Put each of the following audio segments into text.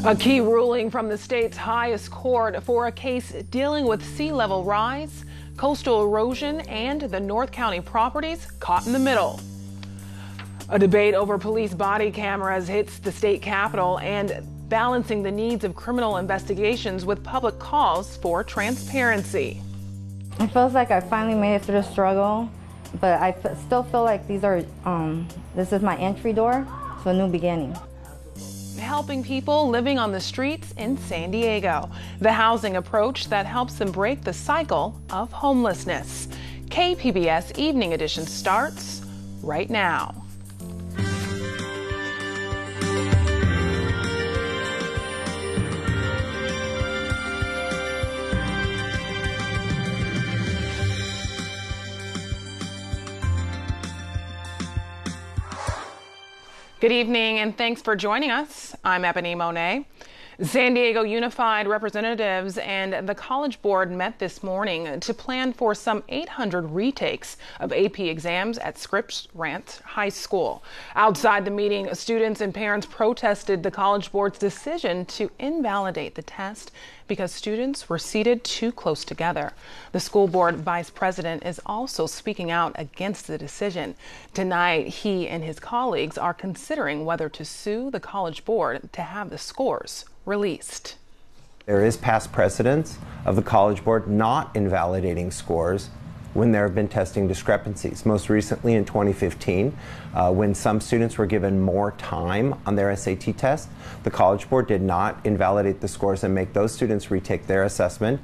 A key ruling from the state's highest court for a case dealing with sea level rise, coastal erosion, and the North County properties caught in the middle. A debate over police body cameras hits the state capitol and balancing the needs of criminal investigations with public calls for transparency. It feels like I finally made it through the struggle, but I still feel like this is my entry door to a new beginning. Helping people living on the streets in San Diego, the housing approach that helps them break the cycle of homelessness. KPBS Evening Edition starts right now. Good evening and thanks for joining us. I'm Ebony Monet. San Diego Unified representatives and the College Board met this morning to plan for some 800 retakes of AP exams at Scripps Ranch High School. Outside the meeting, students and parents protested the College Board's decision to invalidate the test because students were seated too close together. The school board vice president is also speaking out against the decision. Tonight, he and his colleagues are considering whether to sue the College Board to have the scores released. There is past precedence of the College Board not invalidating scores when there have been testing discrepancies. Most recently in 2015, when some students were given more time on their SAT test, the College Board did not invalidate the scores and make those students retake their assessment.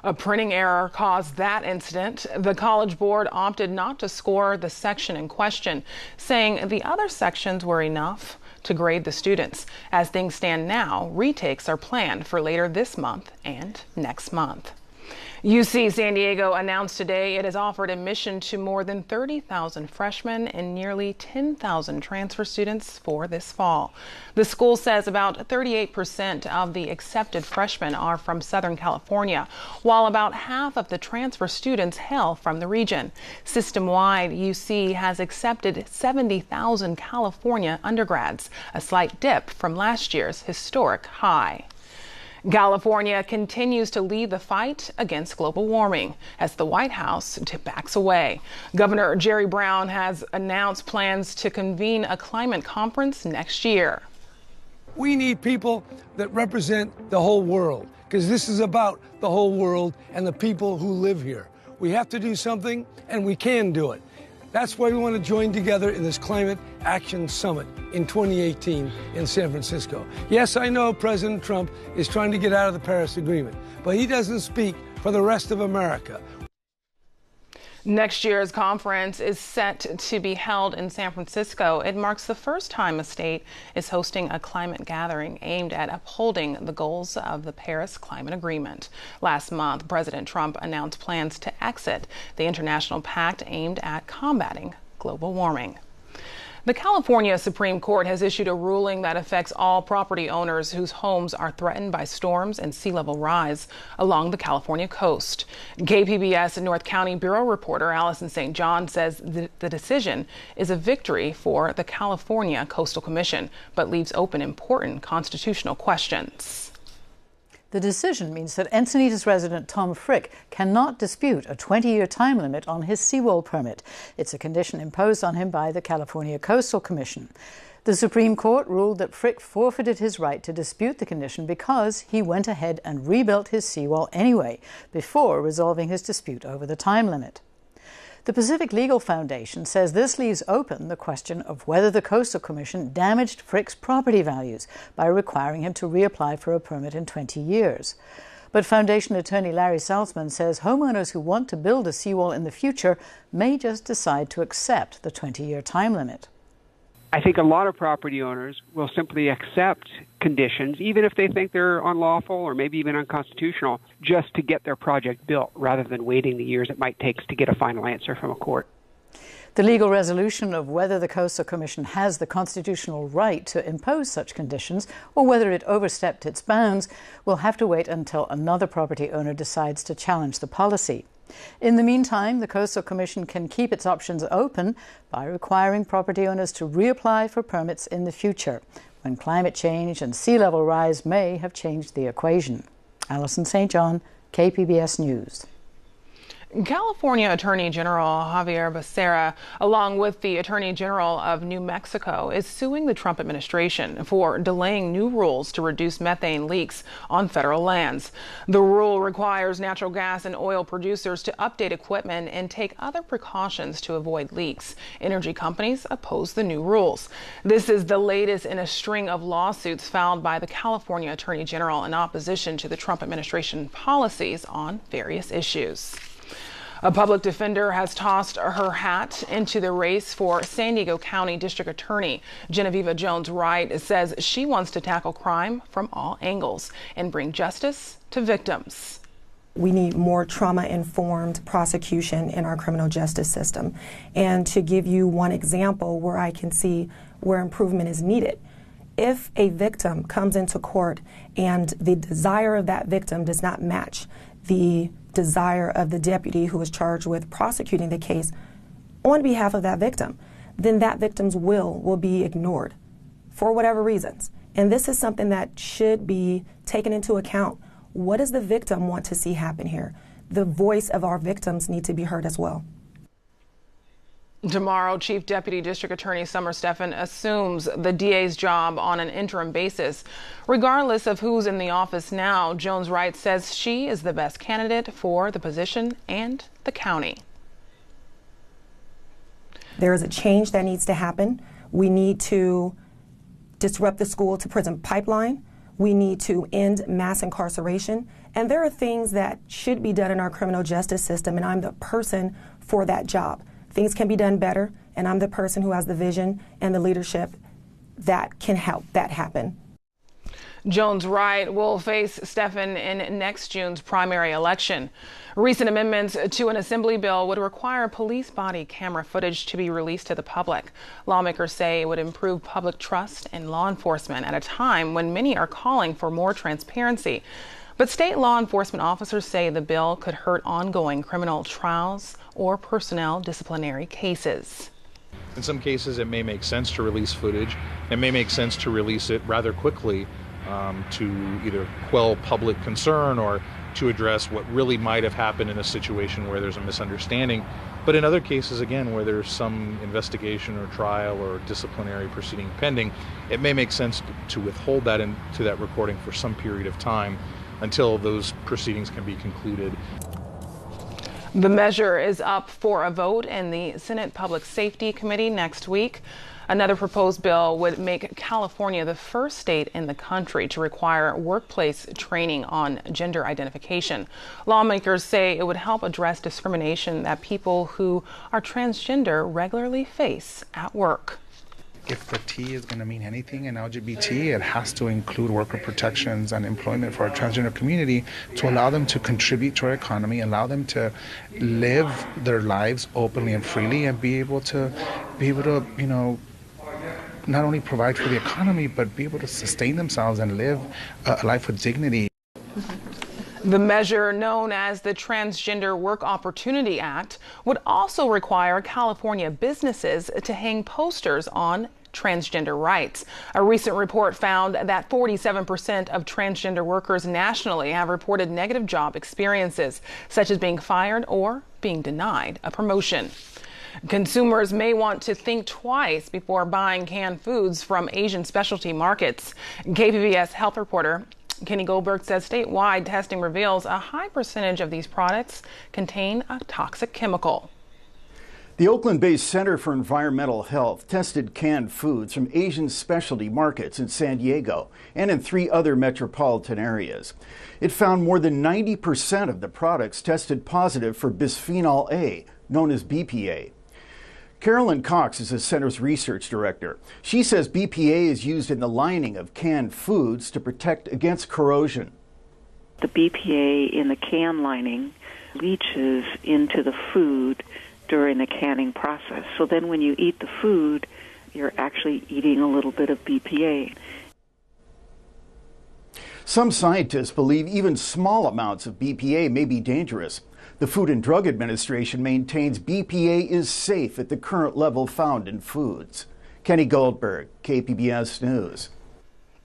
A printing error caused that incident. The College Board opted not to score the section in question, saying the other sections were enough to grade the students. As things stand now, retakes are planned for later this month and next month. UC San Diego announced today it has offered admission to more than 30,000 freshmen and nearly 10,000 transfer students for this fall. The school says about 38% of the accepted freshmen are from Southern California, while about half of the transfer students hail from the region. System-wide, UC has accepted 70,000 California undergrads, a slight dip from last year's historic high. California continues to lead the fight against global warming as the White House backs away. Governor Jerry Brown has announced plans to convene a climate conference next year. We need people that represent the whole world, because this is about the whole world and the people who live here. We have to do something, and we can do it. That's why we want to join together in this Climate Action Summit in 2018 in San Francisco. Yes, I know President Trump is trying to get out of the Paris Agreement, but he doesn't speak for the rest of America. Next year's conference is set to be held in San Francisco. It marks the first time a state is hosting a climate gathering aimed at upholding the goals of the Paris Climate Agreement. Last month, President Trump announced plans to exit the international pact aimed at combating global warming. The California Supreme Court has issued a ruling that affects all property owners whose homes are threatened by storms and sea level rise along the California coast. KPBS North County Bureau reporter Allison St. John says the decision is a victory for the California Coastal Commission, but leaves open important constitutional questions. The decision means that Encinitas resident Tom Frick cannot dispute a 20-year time limit on his seawall permit. It's a condition imposed on him by the California Coastal Commission. The Supreme Court ruled that Frick forfeited his right to dispute the condition because he went ahead and rebuilt his seawall anyway, before resolving his dispute over the time limit. The Pacific Legal Foundation says this leaves open the question of whether the Coastal Commission damaged Frick's property values by requiring him to reapply for a permit in 20 years. But Foundation attorney Larry Salzman says homeowners who want to build a seawall in the future may just decide to accept the 20-year time limit. I think a lot of property owners will simply accept conditions, even if they think they're unlawful or maybe even unconstitutional, just to get their project built rather than waiting the years it might take to get a final answer from a court. The legal resolution of whether the Coastal Commission has the constitutional right to impose such conditions or whether it overstepped its bounds will have to wait until another property owner decides to challenge the policy. In the meantime, the Coastal Commission can keep its options open by requiring property owners to reapply for permits in the future, when climate change and sea level rise may have changed the equation. Alison St. John, KPBS News. California Attorney General Javier Becerra, along with the Attorney General of New Mexico, is suing the Trump administration for delaying new rules to reduce methane leaks on federal lands. The rule requires natural gas and oil producers to update equipment and take other precautions to avoid leaks. Energy companies oppose the new rules. This is the latest in a string of lawsuits filed by the California Attorney General in opposition to the Trump administration policies on various issues. A public defender has tossed her hat into the race for San Diego County District Attorney. Genevieve Jones-Wright says she wants to tackle crime from all angles and bring justice to victims. We need more trauma-informed prosecution in our criminal justice system. And to give you one example where I can see where improvement is needed, if a victim comes into court and the desire of that victim does not match the desire of the deputy who is charged with prosecuting the case on behalf of that victim, then that victim's will be ignored for whatever reasons. And this is something that should be taken into account. What does the victim want to see happen here? The voice of our victims need to be heard as well. Tomorrow, Chief Deputy District Attorney Summer Stephan assumes the DA's job on an interim basis. Regardless of who's in the office now, Jones-Wright says she is the best candidate for the position and the county. There is a change that needs to happen. We need to disrupt the school to prison pipeline. We need to end mass incarceration. And there are things that should be done in our criminal justice system, and I'm the person for that job. Things can be done better, and I'm the person who has the vision and the leadership that can help that happen. Jones-Wright will face Stephan in next June's primary election. Recent amendments to an assembly bill would require police body camera footage to be released to the public. Lawmakers say it would improve public trust in law enforcement at a time when many are calling for more transparency. But state law enforcement officers say the bill could hurt ongoing criminal trials or personnel disciplinary cases. In some cases, it may make sense to release footage. It may make sense to release it rather quickly to either quell public concern or to address what really might have happened in a situation where there's a misunderstanding. But in other cases, again, where there's some investigation or trial or disciplinary proceeding pending, it may make sense to withhold that into that recording for some period of time until those proceedings can be concluded. The measure is up for a vote in the Senate Public Safety Committee next week. Another proposed bill would make California the first state in the country to require workplace training on gender identification. Lawmakers say it would help address discrimination that people who are transgender regularly face at work. If the T is going to mean anything in LGBT, it has to include worker protections and employment for our transgender community to allow them to contribute to our economy, allow them to live their lives openly and freely, and be able to, you know, not only provide for the economy, but be able to sustain themselves and live a life with dignity. The measure, known as the Transgender Work Opportunity Act, would also require California businesses to hang posters on transgender rights. A recent report found that 47% of transgender workers nationally have reported negative job experiences, such as being fired or being denied a promotion. Consumers may want to think twice before buying canned foods from Asian specialty markets. KPBS health reporter Kenny Goldberg says statewide testing reveals a high percentage of these products contain a toxic chemical. The Oakland-based Center for Environmental Health tested canned foods from Asian specialty markets in San Diego and in 3 other metropolitan areas. It found more than 90% of the products tested positive for bisphenol A, known as BPA. Carolyn Cox is the center's research director. She says BPA is used in the lining of canned foods to protect against corrosion. The BPA in the can lining leaches into the food during the canning process. So then when you eat the food, you're actually eating a little bit of BPA. Some scientists believe even small amounts of BPA may be dangerous. The Food and Drug Administration maintains BPA is safe at the current level found in foods. Kenny Goldberg, KPBS News.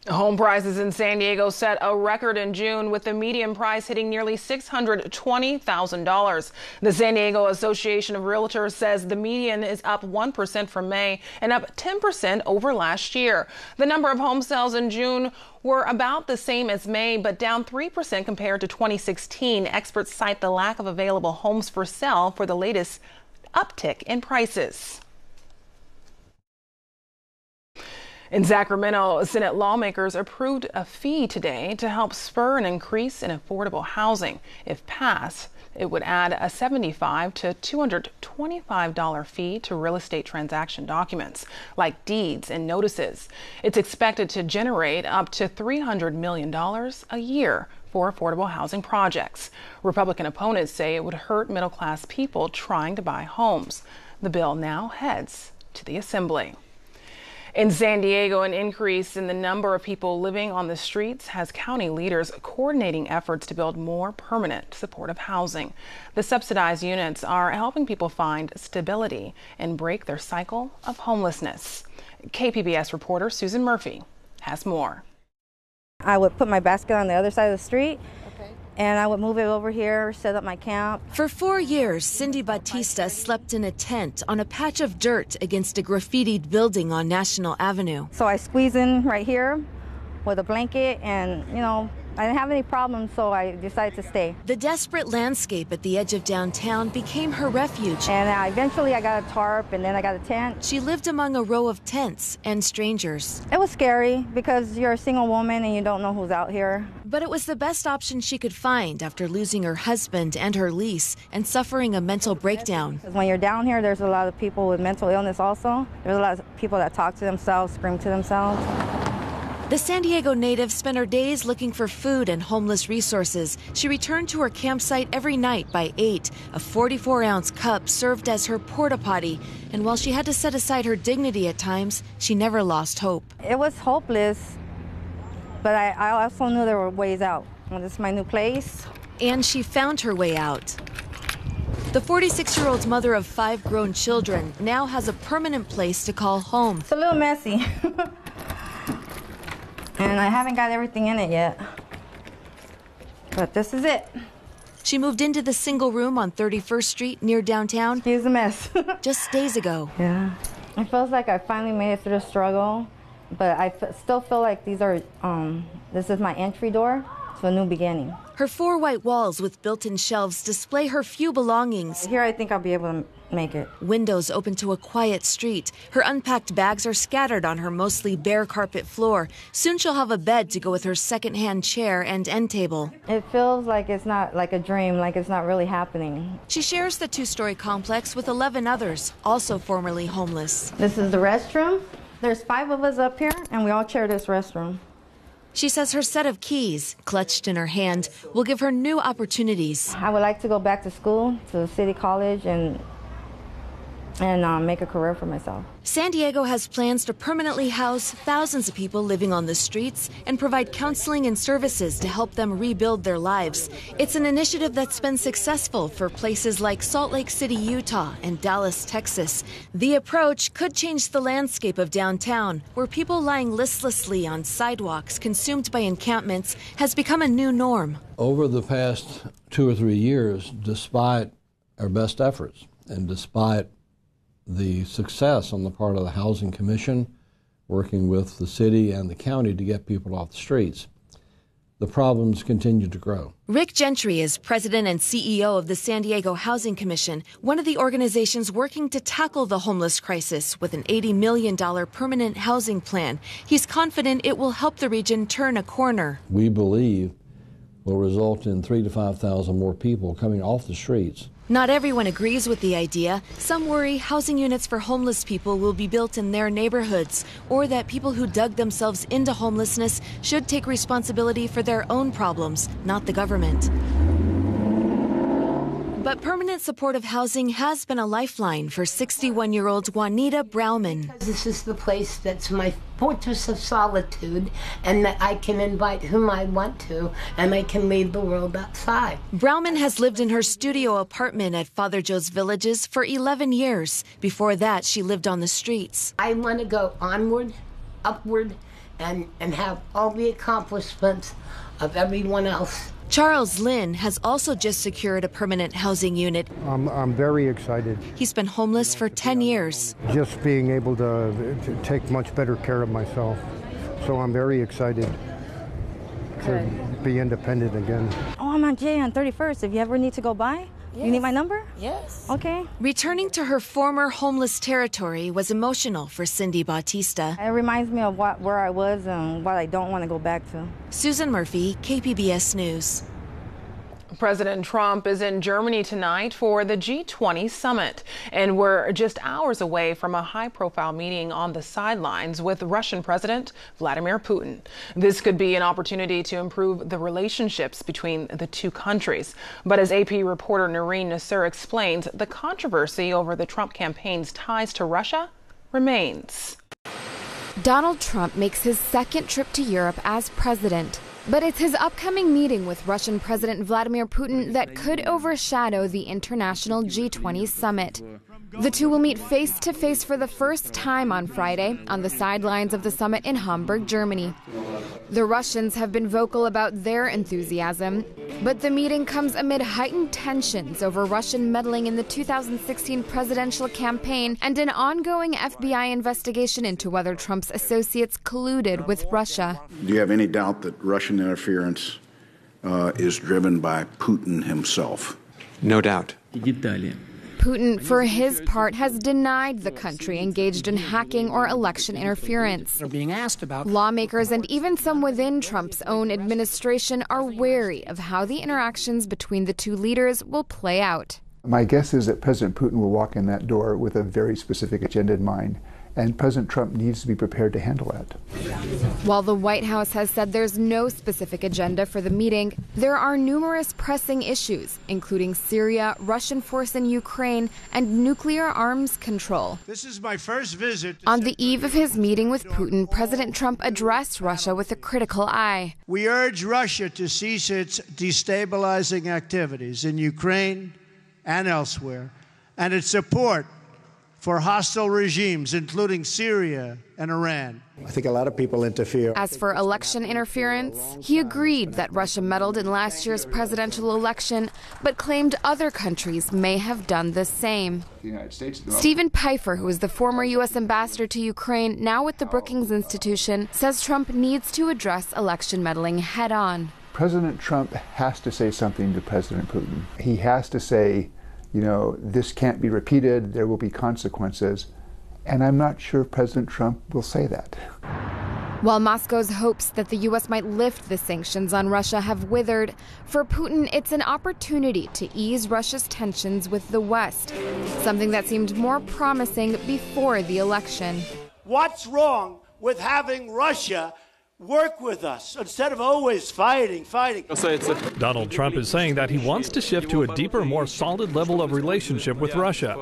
Home prices in San Diego set a record in June, with the median price hitting nearly $620,000. The San Diego Association of Realtors says the median is up 1% from May and up 10% over last year. The number of home sales in June were about the same as May, but down 3% compared to 2016. Experts cite the lack of available homes for sale for the latest uptick in prices. In Sacramento, Senate lawmakers approved a fee today to help spur an increase in affordable housing. If passed, it would add a $75 to $225 fee to real estate transaction documents, like deeds and notices. It's expected to generate up to $300 million a year for affordable housing projects. Republican opponents say it would hurt middle-class people trying to buy homes. The bill now heads to the Assembly. In San Diego, an increase in the number of people living on the streets has county leaders coordinating efforts to build more permanent supportive housing. The subsidized units are helping people find stability and break their cycle of homelessness. KPBS reporter Susan Murphy has more. I would put my basket on the other side of the street. And I would move it over here, set up my camp. For 4 years, Cindy Batista slept in a tent on a patch of dirt against a graffitied building on National Avenue. So I squeeze in right here with a blanket, and, I didn't have any problems, so I decided to stay. The desperate landscape at the edge of downtown became her refuge. And eventually I got a tarp, and then I got a tent. She lived among a row of tents and strangers. It was scary because you're a single woman and you don't know who's out here. But it was the best option she could find after losing her husband and her lease and suffering a mental breakdown. When you're down here, there's a lot of people with mental illness also. There's a lot of people that talk to themselves, scream to themselves. The San Diego native spent her days looking for food and homeless resources. She returned to her campsite every night by 8. A 44-ounce cup served as her porta potty. And while she had to set aside her dignity at times, she never lost hope. It was hopeless, but I also knew there were ways out. This is my new place. And she found her way out. The 46-year-old mother of 5 grown children now has a permanent place to call home. It's a little messy. And I haven't got everything in it yet. But this is it. She moved into the single room on 31st Street near downtown. Here's a mess. Just days ago. Yeah. It feels like I finally made it through the struggle, but I still feel like this is my entry door to a new beginning. Her 4 white walls with built-in shelves display her few belongings. Here I think I'll be able to make it. Windows open to a quiet street. Her unpacked bags are scattered on her mostly bare carpet floor. Soon she'll have a bed to go with her second-hand chair and end table. It feels like it's not like a dream, like it's not really happening. She shares the 2-story complex with 11 others, also formerly homeless. This is the restroom. There's 5 of us up here, and we all share this restroom. She says her set of keys, clutched in her hand, will give her new opportunities. I would like to go back to school, to City College, and make a career for myself. San Diego has plans to permanently house thousands of people living on the streets and provide counseling and services to help them rebuild their lives. It's an initiative that's been successful for places like Salt Lake City, Utah, and Dallas, Texas. The approach could change the landscape of downtown, where people lying listlessly on sidewalks consumed by encampments has become a new norm. Over the past 2 or 3 years, despite our best efforts and despite the success on the part of the Housing Commission, working with the city and the county to get people off the streets, the problems continue to grow. Rick Gentry is president and CEO of the San Diego Housing Commission, one of the organizations working to tackle the homeless crisis with an $80 million permanent housing plan. He's confident it will help the region turn a corner. We believe will result in 3,000 to 5,000 more people coming off the streets. Not everyone agrees with the idea. Some worry housing units for homeless people will be built in their neighborhoods, or that people who dug themselves into homelessness should take responsibility for their own problems, not the government. But permanent supportive housing has been a lifeline for 61-year-old Juanita Brauman. This is the place that's my fortress of solitude, and that I can invite whom I want to, and I can leave the world outside. Brauman has lived in her studio apartment at Father Joe's Villages for 11 years. Before that, she lived on the streets. I want to go onward, upward, and have all the accomplishments of everyone else. Charles Lynn has also just secured a permanent housing unit. I'm very excited. He's been homeless for 10 years. Just being able to take much better care of myself. So I'm very excited to be independent again. Oh, I'm on Jay on 31st. If you ever need to go by, you need my number? Yes. Okay. Returning to her former homeless territory was emotional for Cindy Bautista. It reminds me of where I was and what I don't want to go back to. Susan Murphy, KPBS News. President Trump is in Germany tonight for the G20 summit, and we're just hours away from a high-profile meeting on the sidelines with Russian President Vladimir Putin. This could be an opportunity to improve the relationships between the two countries. But as AP reporter Noreen Nasser explains, the controversy over the Trump campaign's ties to Russia remains. Donald Trump makes his second trip to Europe as president. But it's his upcoming meeting with Russian President Vladimir Putin that could overshadow the international G20 summit. The two will meet face-to-face for the first time on Friday on the sidelines of the summit in Hamburg, Germany. The Russians have been vocal about their enthusiasm, but the meeting comes amid heightened tensions over Russian meddling in the 2016 presidential campaign and an ongoing FBI investigation into whether Trump's associates colluded with Russia. Do you have any doubt that Russian interference is driven by Putin himself? No doubt. Putin, for his part, has denied the country engaged in hacking or election interference. They're being asked about. Lawmakers and even some within Trump's own administration are wary of how the interactions between the two leaders will play out. My guess is that President Putin will walk in that door with a very specific agenda in mind, and President Trump needs to be prepared to handle that. While the White House has said there's no specific agenda for the meeting, there are numerous pressing issues, including Syria, Russian force in Ukraine, and nuclear arms control. This is my first visit. On the eve of his meeting with Putin, President Trump addressed Russia with a critical eye. We urge Russia to cease its destabilizing activities in Ukraine and elsewhere, and its support for hostile regimes, including Syria and Iran. I think a lot of people interfere. As for election interference, he agreed that Russia meddled in last year's presidential election, but claimed other countries may have done the same. The United States. Stephen Pfeiffer, who is the former U.S. ambassador to Ukraine, now with the Brookings Institution, says Trump needs to address election meddling head-on. President Trump has to say something to President Putin. He has to say, you know, this can't be repeated, there will be consequences. And I'm not sure President Trump will say that. While Moscow's hopes that the U.S. might lift the sanctions on Russia have withered, for Putin it's an opportunity to ease Russia's tensions with the West, something that seemed more promising before the election. What's wrong with having Russia work with us instead of always fighting? Donald Trump is saying that he wants to shift to a deeper, more solid level of relationship with Russia.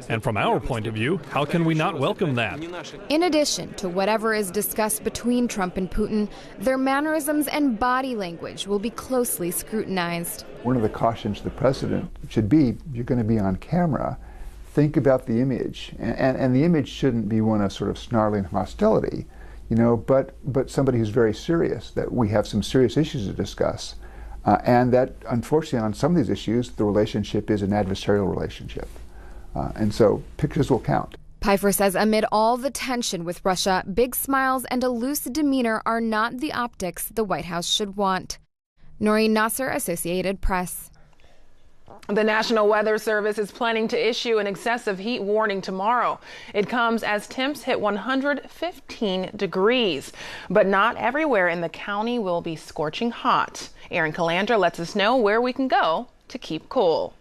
And from our point of view, how can we not welcome that? In addition to whatever is discussed between Trump and Putin, their mannerisms and body language will be closely scrutinized. One of the cautions to the president should be, you're going to be on camera, think about the image. And the image shouldn't be one of sort of snarling hostility, you know, but somebody who's very serious, that we have some serious issues to discuss, and that unfortunately on some of these issues the relationship is an adversarial relationship, and so pictures will count. Pfeiffer says amid all the tension with Russia, big smiles and a loose demeanor are not the optics the White House should want. Noreen Nasser, Associated Press. The National Weather Service is planning to issue an excessive heat warning tomorrow. It comes as temps hit 115 degrees, but not everywhere in the county will be scorching hot. Erin Calandra lets us know where we can go to keep cool.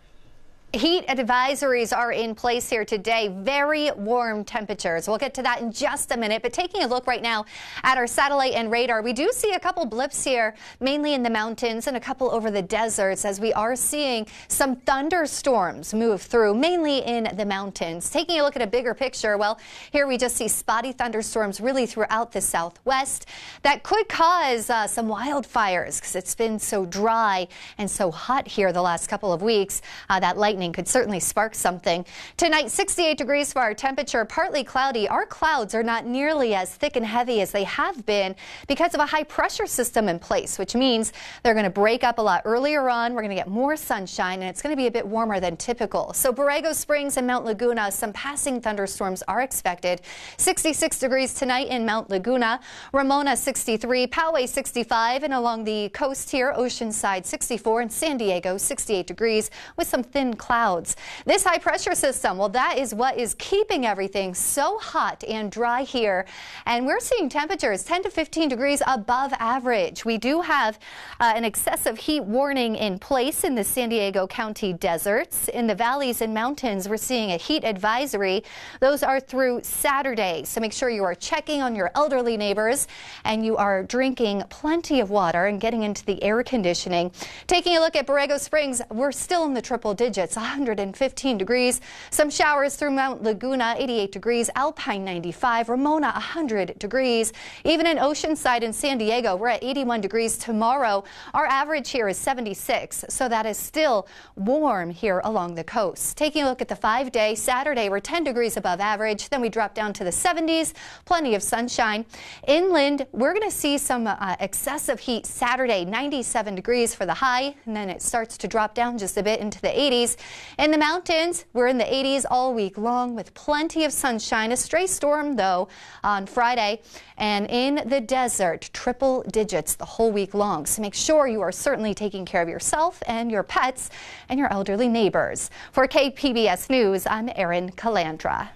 Heat advisories are in place here today. Very warm temperatures. We'll get to that in just a minute. But taking a look right now at our satellite and radar, we do see a couple blips here, mainly in the mountains and a couple over the deserts, as we are seeing some thunderstorms move through, mainly in the mountains. Taking a look at a bigger picture, well, here we just see spotty thunderstorms really throughout the southwest that could cause some wildfires because it's been so dry and so hot here the last couple of weeks. That light lightning could certainly spark something. Tonight, 68 degrees for our temperature, partly cloudy. Our clouds are not nearly as thick and heavy as they have been because of a high pressure system in place, which means they're going to break up a lot earlier on. We're going to get more sunshine, and it's going to be a bit warmer than typical. So Borrego Springs and Mount Laguna, some passing thunderstorms are expected. 66 degrees tonight in Mount Laguna, Ramona 63, Poway 65, and along the coast here, Oceanside 64, and San Diego 68 degrees with some thin clouds. This high pressure system, well, that is what is keeping everything so hot and dry here. And we're seeing temperatures 10 to 15 degrees above average. We do have an excessive heat warning in place in the San Diego County deserts. In the valleys and mountains, we're seeing a heat advisory. Those are through Saturday. So make sure you are checking on your elderly neighbors and you are drinking plenty of water and getting into the air conditioning. Taking a look at Borrego Springs, we're still in the triple digits, 115 degrees. Some showers through Mount Laguna, 88 degrees, Alpine 95, Ramona 100 degrees. Even in Oceanside and San Diego, we're at 81 degrees tomorrow. Our average here is 76, so that is still warm here along the coast. Taking a look at the 5-day, Saturday, we're 10 degrees above average. Then we drop down to the 70s, plenty of sunshine. Inland, we're going to see some excessive heat Saturday, 97 degrees for the high, and then it starts to drop down just a bit into the 80s. In the mountains, we're in the 80s all week long with plenty of sunshine. A stray storm, though, on Friday. And in the desert, triple digits the whole week long. So make sure you are certainly taking care of yourself and your pets and your elderly neighbors. For KPBS News, I'm Erin Calandra.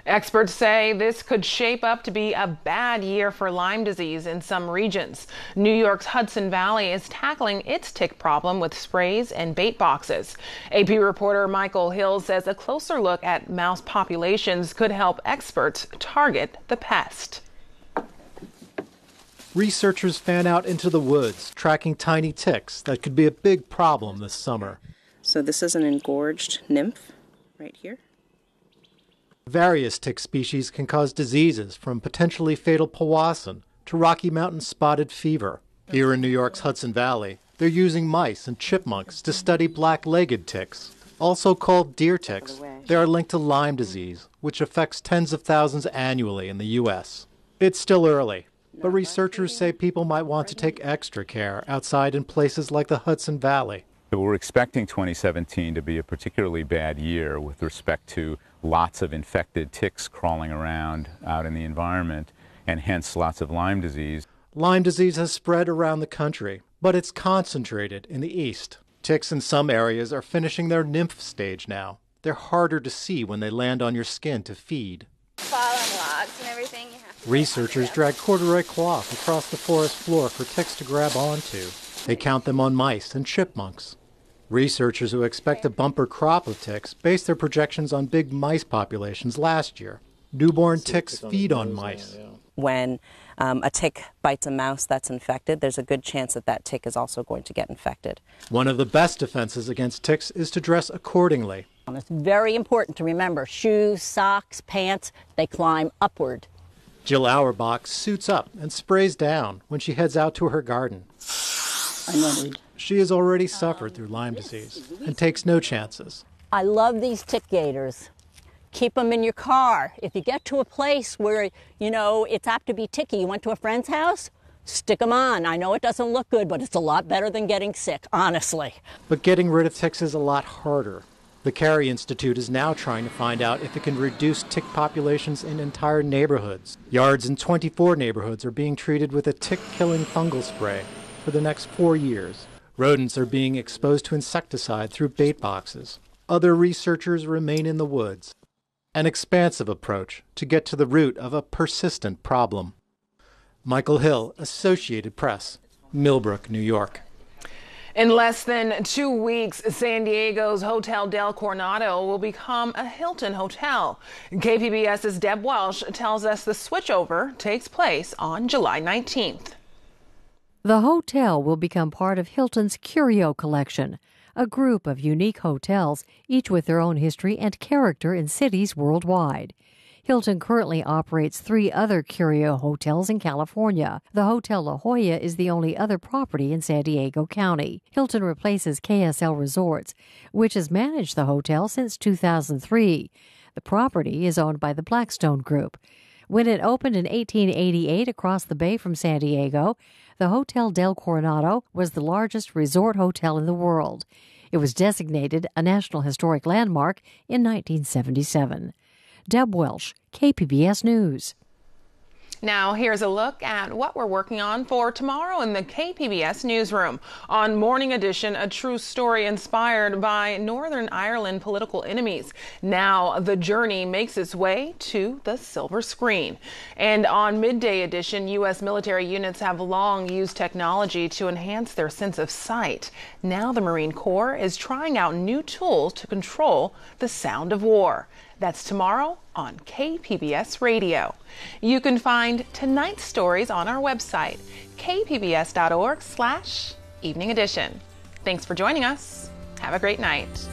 Experts say this could shape up to be a bad year for Lyme disease in some regions. New York's Hudson Valley is tackling its tick problem with sprays and bait boxes. AP reporter Michael Hill says a closer look at mouse populations could help experts target the pest. Researchers fan out into the woods, tracking tiny ticks that could be a big problem this summer. So this is an engorged nymph right here. Various tick species can cause diseases from potentially fatal powassan to Rocky Mountain spotted fever. Here in New York's Hudson Valley, they're using mice and chipmunks to study black-legged ticks, also called deer ticks. They are linked to Lyme disease, which affects tens of thousands annually in the U.S. It's still early, but researchers say people might want to take extra care outside in places like the Hudson Valley. We're expecting 2017 to be a particularly bad year with respect to lots of infected ticks crawling around out in the environment, and hence lots of Lyme disease. Lyme disease has spread around the country, but it's concentrated in the east. Ticks in some areas are finishing their nymph stage now. They're harder to see when they land on your skin to feed. Fall on logs and everything. You have to Researchers drag corduroy cloth across the forest floor for ticks to grab onto. They count them on mice and chipmunks. Researchers who expect a bumper crop of ticks base their projections on big mice populations last year. Newborn ticks feed on mice. When a tick bites a mouse that's infected, there's a good chance that that tick is also going to get infected. One of the best defenses against ticks is to dress accordingly. It's very important to remember shoes, socks, pants, they climb upward. Jill Auerbach suits up and sprays down when she heads out to her garden. She has already suffered through Lyme disease and takes no chances. I love these tick gators. Keep them in your car. If you get to a place where, it's apt to be ticky, you went to a friend's house, stick them on. I know it doesn't look good, but it's a lot better than getting sick, honestly. But getting rid of ticks is a lot harder. The Carey Institute is now trying to find out if it can reduce tick populations in entire neighborhoods. Yards in 24 neighborhoods are being treated with a tick-killing fungal spray for the next 4 years. Rodents are being exposed to insecticide through bait boxes. Other researchers remain in the woods. An expansive approach to get to the root of a persistent problem. Michael Hill, Associated Press, Millbrook, New York. In less than 2 weeks, San Diego's Hotel del Coronado will become a Hilton hotel. KPBS's Deb Welsh tells us the switchover takes place on July 19th. The hotel will become part of Hilton's Curio Collection, a group of unique hotels, each with their own history and character in cities worldwide. Hilton currently operates 3 other Curio hotels in California. The Hotel La Jolla is the only other property in San Diego County. Hilton replaces KSL Resorts, which has managed the hotel since 2003. The property is owned by the Blackstone Group. When it opened in 1888 across the bay from San Diego, the Hotel del Coronado was the largest resort hotel in the world. It was designated a National Historic Landmark in 1977. Deb Welsh, KPBS News. Now, here's a look at what we're working on for tomorrow in the KPBS newsroom. On Morning Edition, a true story inspired by Northern Ireland political enemies. Now, the journey makes its way to the silver screen. And on Midday Edition, U.S. military units have long used technology to enhance their sense of sight. Now, the Marine Corps is trying out new tools to control the sound of war. That's tomorrow on KPBS Radio. You can find tonight's stories on our website, kpbs.org/evening edition. Thanks for joining us. Have a great night.